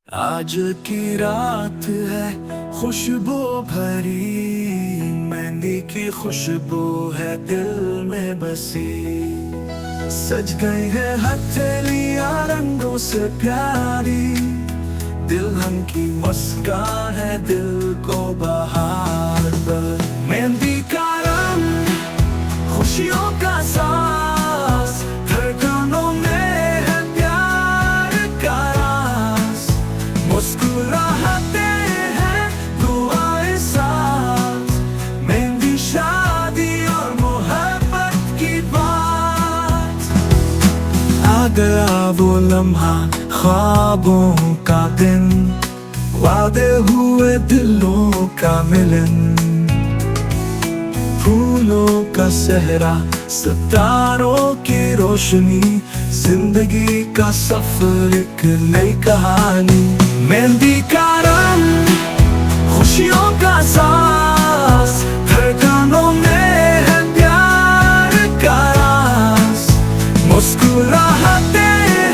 आज की रात है खुशबू भरी, मेहंदी की खुशबू है दिल में बसी। सज गई है हथेलियां रंगों से प्यारी, दुल्हन की मुस्कान है दिल को बहार पर। मेहंदी का रंग खुशियों का सांस, धड़कनों में है प्यार का राज। मुस्कुराते हैं दुआएं साथ, मेहंदी शादी और मोहब्बत की बात। आ गया वो लम्हा ख्वाबों का दिन, वादे हुए दिलों का मिलन। फूलों का सहरा, सितारों की रोशनी, जिंदगी का सफर एक नई कहानी। मेहंदी का रंग खुशियों का सांस, धड़कनों में है प्यार का राज। मुस्कुराते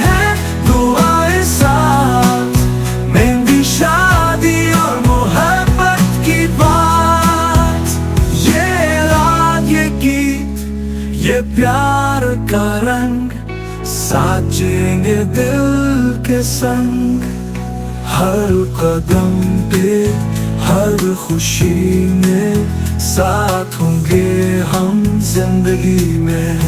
हैं दुआएं साथ, मेहंदी शादी और मोहब्बत की बात। ये रात, ये गीत, ये प्यार का रंग, साजेंगे दिल के संग। हर कदम पे, हर खुशी में, साथ होंगे हम जिंदगी में।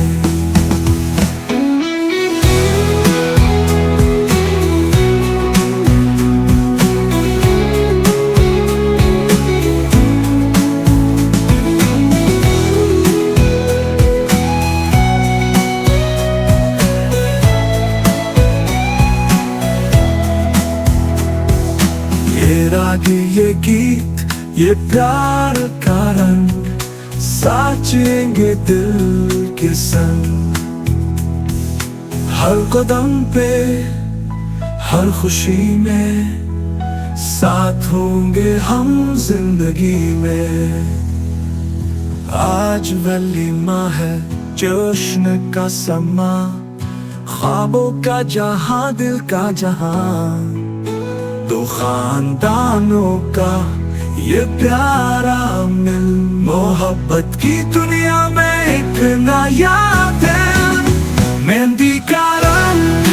ये राग, ये गीत, ये प्यार का रंग, साचेंगे दिल के संग। हर कदम पे, हर खुशी में, साथ होंगे हम जिंदगी में। आज वलीमा है, जश्न का समा, ख्वाबों का जहां, दिल का जहां। दो खानदानों का ये प्यारा मिल, मोहब्बत की दुनिया में एक नया दिल। मेहंदी का रंग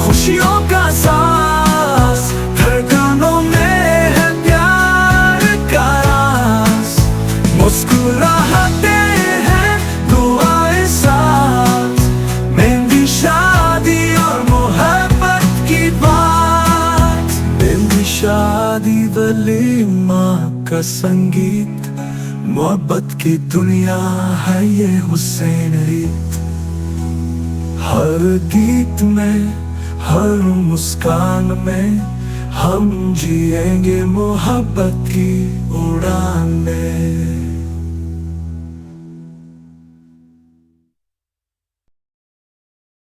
खुशियों का सांस, धड़कनों में है प्यार का राज। मुस्कुराते हैं दुआएं साथ, मेहंदी शादी और मोहब्बत की बात। मेहंदी शादी वलीमा का संगीत, मोहब्बत की दुनिया है ये हुसैन रीत। हर गीत में, हर मुस्कान में, हम जिएंगे मोहब्बत की उड़ान।